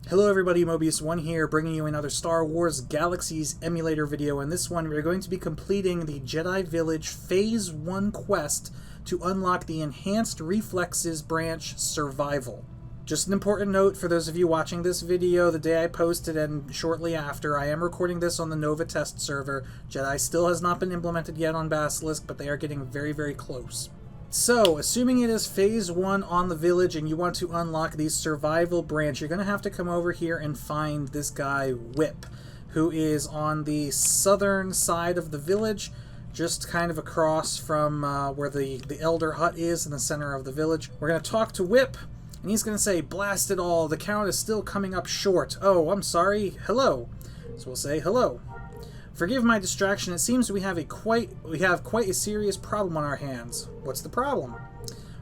Hello everybody, Mobius1 here, bringing you another Star Wars Galaxies emulator video. In this one, we're going to be completing the Jedi Village Phase 1 quest to unlock the Enhanced Reflexes branch Survival. Just an important note for those of you watching this video the day I posted and shortly after, I am recording this on the Nova test server. Jedi still has not been implemented yet on Basilisk, but they are getting very, very close. So, assuming it is Phase 1 on the village and you want to unlock the Survival branch, you're going to have to come over here and find this guy, Whip, who is on the southern side of the village, just kind of across from where the Elder Hut is in the center of the village. We're going to talk to Whip, and he's going to say, "Blast it all, the count is still coming up short. Oh, I'm sorry, hello." So we'll say, "Hello. Forgive my distraction. It seems we have quite a serious problem on our hands." "What's the problem?"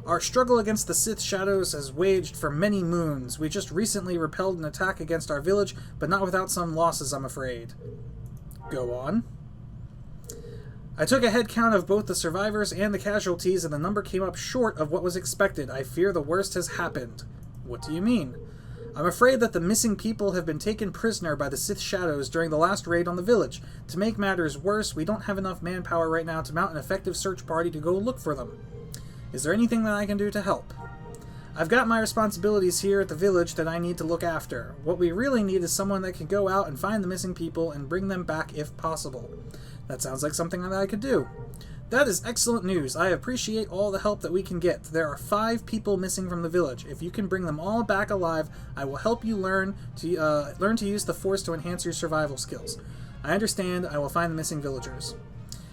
"Our struggle against the Sith Shadows has waged for many moons. We just recently repelled an attack against our village, but not without some losses, I'm afraid." "Go on." "I took a head count of both the survivors and the casualties, and the number came up short of what was expected. I fear the worst has happened." "What do you mean?" "I'm afraid that the missing people have been taken prisoner by the Sith Shadows during the last raid on the village. To make matters worse, we don't have enough manpower right now to mount an effective search party to go look for them. Is there anything that I can do to help?" "I've got my responsibilities here at the village that I need to look after. What we really need is someone that can go out and find the missing people and bring them back if possible." "That sounds like something that I could do." "That is excellent news. I appreciate all the help that we can get. There are 5 people missing from the village. If you can bring them all back alive, I will help you learn to use the Force to enhance your survival skills. I understand. I will find the missing villagers.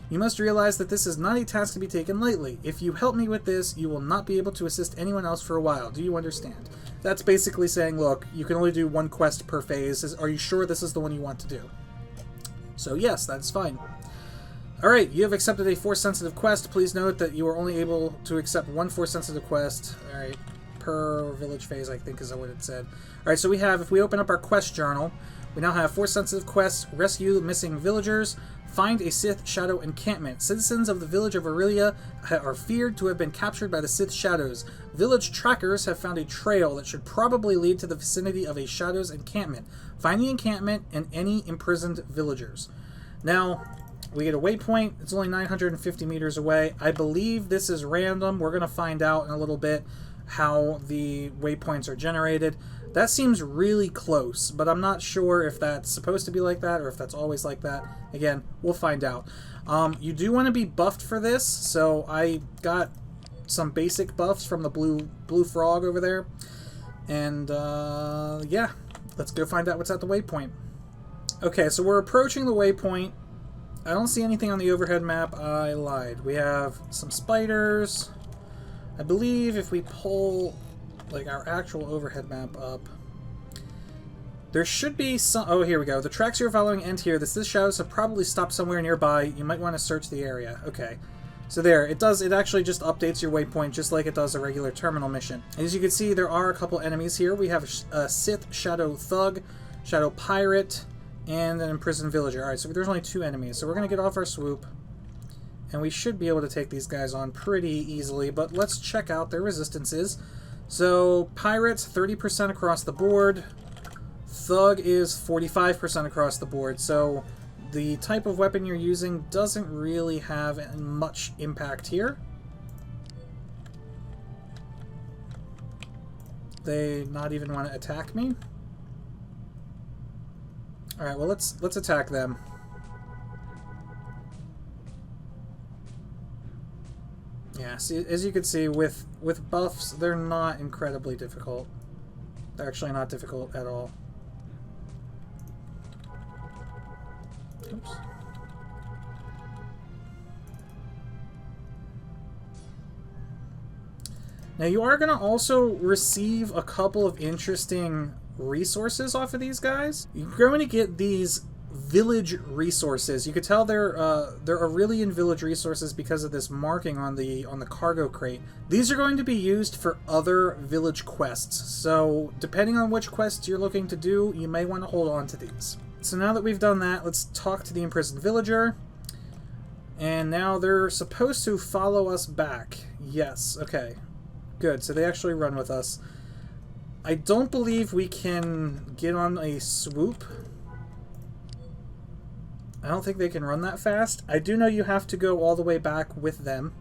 You must realize that this is not a task to be taken lightly. If you help me with this, you will not be able to assist anyone else for a while. Do you understand?" That's basically saying, look, you can only do 1 quest per phase. Are you sure this is the one you want to do? So yes, that's fine. Alright, you have accepted a Force-sensitive quest. Please note that you are only able to accept 1 Force-sensitive quest. Alright, per village phase, I think is what it said. Alright, so we have, if we open up our quest journal, we now have Force-sensitive quests: rescue missing villagers, find a Sith Shadow encampment. Citizens of the village of Aurilia are feared to have been captured by the Sith Shadows. Village trackers have found a trail that should probably lead to the vicinity of a Shadows encampment. Find the encampment and any imprisoned villagers. Now, we get a waypoint. It's only 950 meters away. I believe this is random. We're going to find out in a little bit how the waypoints are generated. That seems really close, but I'm not sure if that's supposed to be like that or if that's always like that. Again, we'll find out. You do want to be buffed for this, so I got some basic buffs from the blue frog over there. And yeah, let's go find out what's at the waypoint. Okay, so we're approaching the waypoint. I don't see anything on the overhead map. I lied. We have some spiders. I believe if we pull like our actual overhead map up, there should be some... Oh, here we go. The tracks you're following end here. The Sith Shadows have probably stopped somewhere nearby. You might want to search the area. Okay. So there, it does. It actually just updates your waypoint just like it does a regular terminal mission. As you can see, there are a couple enemies here. We have a Sith Shadow Thug, Shadow Pirate, and an imprisoned villager. Alright, so there's only 2 enemies. So we're going to get off our swoop, and we should be able to take these guys on pretty easily, but let's check out their resistances. So, Pirates, 30% across the board. Thug is 45% across the board, so the type of weapon you're using doesn't really have much impact here. They not even want to attack me? Alright, well let's attack them. Yeah, see, as you can see, with buffs, they're not incredibly difficult. They're actually not difficult at all. Oops. Now you are going to also receive a couple of interesting resources off of these guys. You're going to get these village resources. You could tell they're Aurilian village resources because of this marking on the cargo crate. These are going to be used for other village quests. So depending on which quests you're looking to do, you may want to hold on to these. So now that we've done that, let's talk to the imprisoned villager. And now they're supposed to follow us back. Yes, okay. Good, so they actually run with us. I don't believe we can get on a swoop. I don't think they can run that fast. I do know you have to go all the way back with them.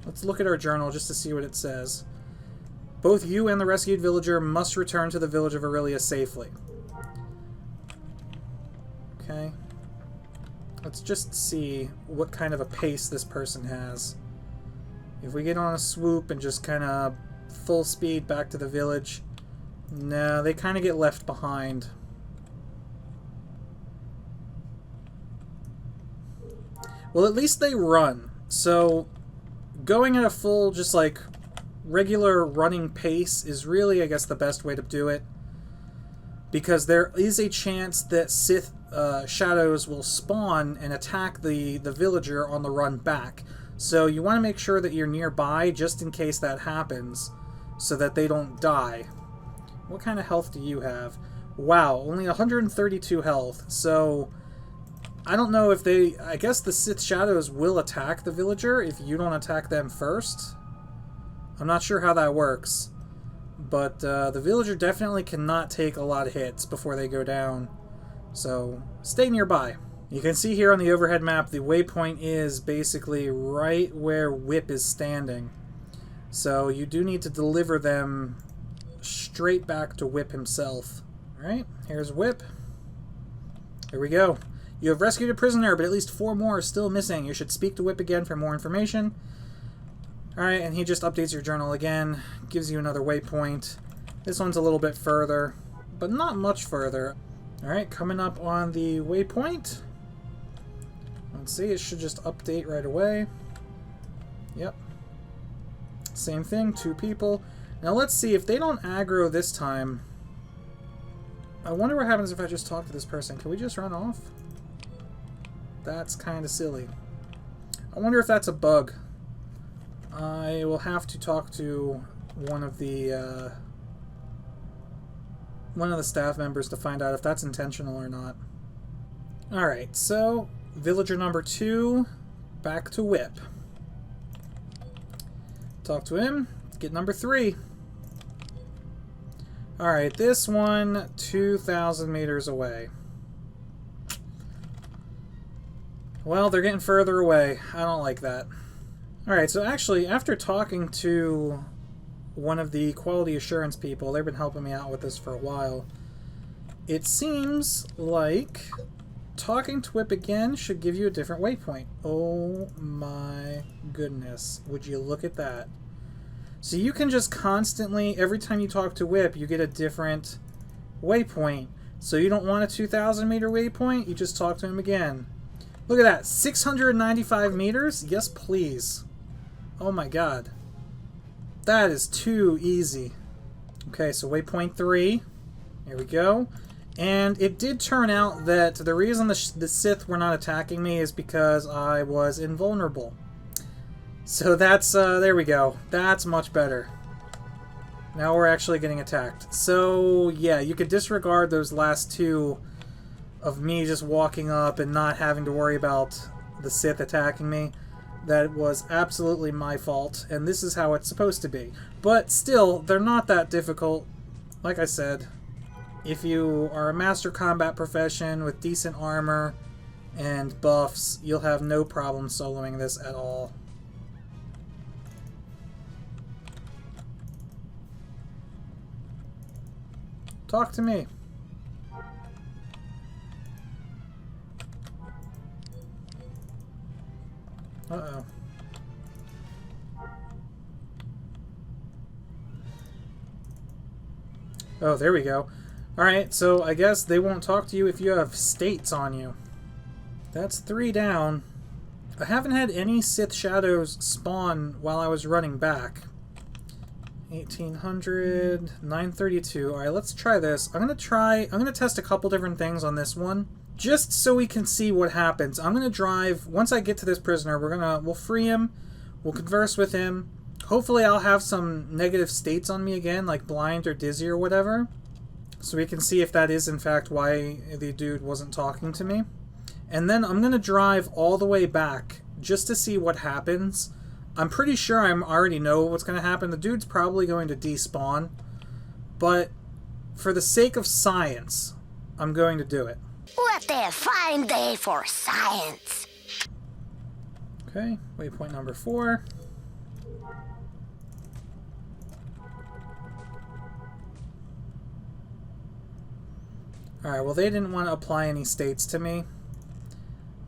Let's look at our journal just to see what it says. Both you and the rescued villager must return to the village of Aurilia safely. Okay. Let's just see what kind of a pace this person has. If we get on a swoop and just kind of full speed back to the village, no, they kind of get left behind. Well, at least they run. So going at a full, just like regular running pace is really, I guess, the best way to do it. Because there is a chance that Sith Shadows will spawn and attack the villager on the run back. So you want to make sure that you're nearby just in case that happens, so that they don't die. What kind of health do you have? Wow, only 132 health. So I don't know if they... I guess the Sith Shadows will attack the villager if you don't attack them first. I'm not sure how that works. But the villager definitely cannot take a lot of hits before they go down. So stay nearby. You can see here on the overhead map, the waypoint is basically right where Whip is standing. So you do need to deliver them straight back to Whip himself. Alright, here's Whip. Here we go. You have rescued a prisoner, but at least 4 more are still missing. You should speak to Whip again for more information. Alright, and he just updates your journal again, gives you another waypoint. This one's a little bit further, but not much further. Alright, coming up on the waypoint. Let's see, it should just update right away. Yep. Same thing, 2 people. Now let's see, if they don't aggro this time... I wonder what happens if I just talk to this person. Can we just run off? That's kind of silly. I wonder if that's a bug. I will have to talk to one of the staff members to find out if that's intentional or not. Alright, so villager number 2, back to Whip. Talk to him, get number 3. Alright, this one, 2,000 meters away. Well, they're getting further away. I don't like that. Alright, so actually, after talking to one of the quality assurance people, they've been helping me out with this for a while, it seems like talking to Whip again should give you a different waypoint. Oh my goodness. Would you look at that? So you can just constantly, every time you talk to Whip, you get a different waypoint. So you don't want a 2,000 meter waypoint, you just talk to him again. Look at that, 695 meters? Yes, please. Oh my god. That is too easy. Okay, so waypoint 3. Here we go. And it did turn out that the reason the Sith were not attacking me is because I was invulnerable. So that's, there we go. That's much better. Now we're actually getting attacked. So, yeah, you could disregard those last 2 of me just walking up and not having to worry about the Sith attacking me. That was absolutely my fault, and this is how it's supposed to be. But still, they're not that difficult. Like I said, if you are a master combat profession with decent armor and buffs, you'll have no problem soloing this at all. Talk to me. Uh-oh. Oh, there we go. Alright, so I guess they won't talk to you if you have states on you. That's 3 down. I haven't had any Sith Shadows spawn while I was running back. 1800, 932. Alright, let's try this. I'm gonna test a couple different things on this one, just so we can see what happens. I'm gonna drive, once I get to this prisoner, we'll free him, we'll converse with him. Hopefully I'll have some negative states on me again, like blind or dizzy or whatever, so we can see if that is in fact why the dude wasn't talking to me. And then I'm gonna drive all the way back just to see what happens. I'm pretty sure I already know what's going to happen. The dude's probably going to despawn, but for the sake of science, I'm going to do it. What a fine day for science. Okay, waypoint number 4. Alright, well they didn't want to apply any states to me,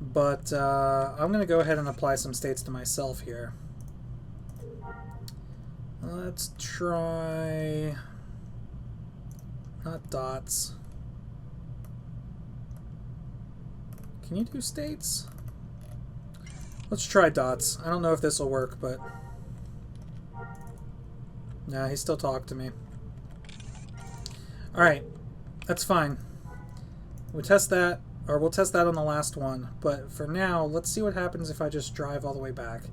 but I'm going to go ahead and apply some states to myself here. Let's try... not dots. Can you do states? Let's try dots. I don't know if this will work, but... nah, he still talked to me. Alright, that's fine. We'll test that, or we'll test that on the last one. But for now, let's see what happens if I just drive all the way back.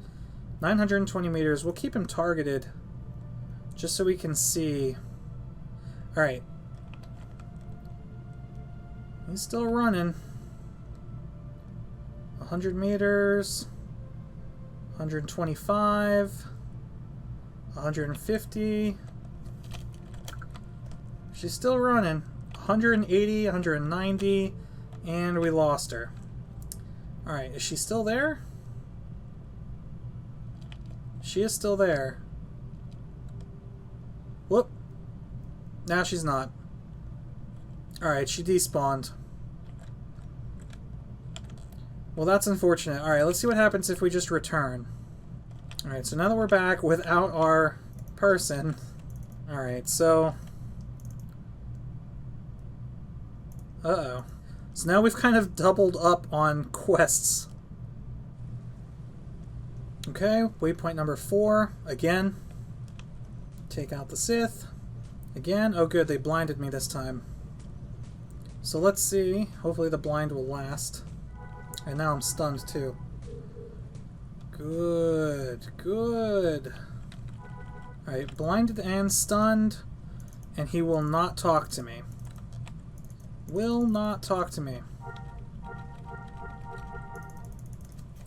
920 meters. We'll keep him targeted, just so we can see. Alright. He's still running. 100 meters. 125. 150. She's still running. 180, 190, and we lost her. Alright, is she still there? She is still there. Whoop. Now she's not. Alright, she despawned. Well, that's unfortunate. Alright, let's see what happens if we just return. Alright, so now that we're back without our person... alright, so... uh-oh. So now we've kind of doubled up on quests. Okay, waypoint number 4. Again. Take out the Sith. Again. Oh good, they blinded me this time. So let's see. Hopefully the blind will last. And now I'm stunned too. Good. Good. Alright, blinded and stunned. And he will not talk to me. Will not talk to me.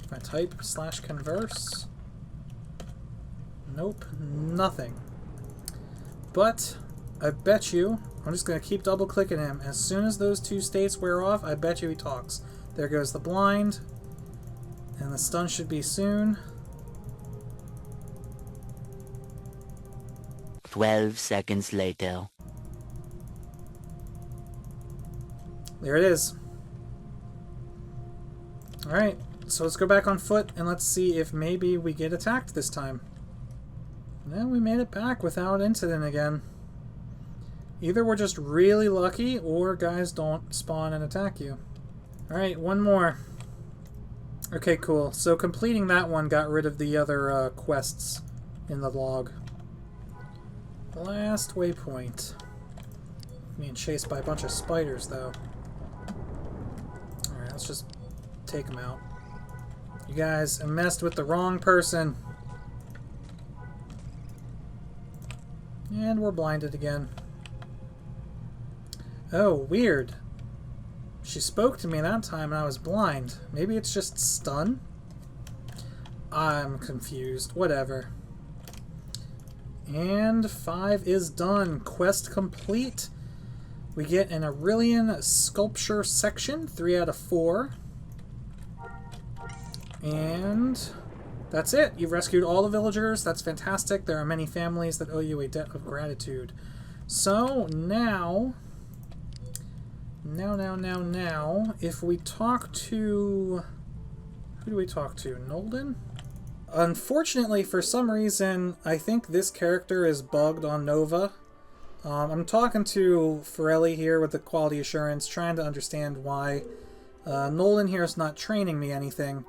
Can I type / converse? Nope, nothing. But I bet you, I'm just going to keep double clicking him. As soon as those 2 states wear off, I bet you he talks. There goes the blind. And the stun should be soon. 12 seconds later. There it is. Alright, so let's go back on foot and let's see if maybe we get attacked this time. No, we made it back without incident again. Either we're just really lucky or guys don't spawn and attack you. Alright, one more. Okay, cool. So completing that one got rid of the other quests in the log. Last waypoint. Being chased by a bunch of spiders, though. Alright, let's just take them out. You guys messed with the wrong person. And we're blinded again. Oh, weird. She spoke to me that time and I was blind. Maybe it's just stun? I'm confused. Whatever. And 5 is done. Quest complete. We get an Aurilian sculpture section, 3 out of 4. And that's it. You've rescued all the villagers. That's fantastic. There are many families that owe you a debt of gratitude. So now, if we talk to... who do we talk to? Nolden? Unfortunately, for some reason, I think this character is bugged on Nova. I'm talking to Forelli here with the quality assurance, trying to understand why. Nolan here is not training me anything,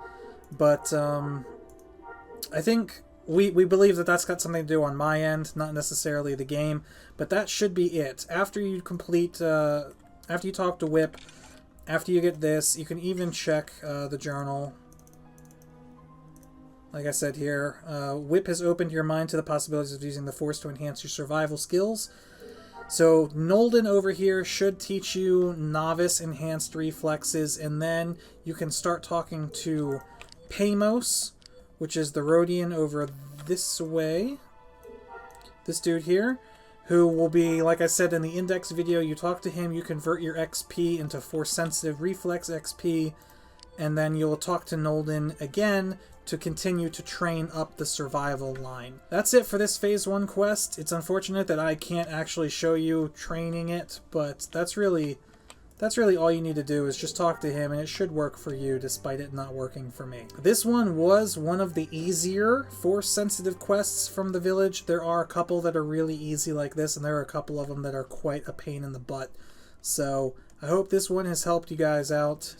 but I think we believe that that's got something to do on my end, not necessarily the game, but that should be it. After you complete, after you talk to Whip, after you get this, you can even check the journal. Like I said here, Whip has opened your mind to the possibilities of using the Force to enhance your survival skills. So Nolden over here should teach you novice enhanced reflexes, and then you can start talking to Paimos, which is the Rhodian over this way. This dude here, who will be, like I said in the index video, you talk to him, you convert your XP into Force Sensitive Reflex XP, and then you'll talk to Nolden again to continue to train up the survival line. That's it for this Phase 1 quest. It's unfortunate that I can't actually show you training it, but that's really all you need to do is just talk to him, and it should work for you despite it not working for me. This one was one of the easier Force-sensitive quests from the village. There are a couple that are really easy like this, and there are a couple of them that are quite a pain in the butt. So I hope this one has helped you guys out.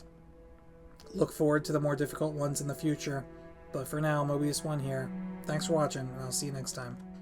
Look forward to the more difficult ones in the future. But for now, Mobius1 here. Thanks for watching, and I'll see you next time.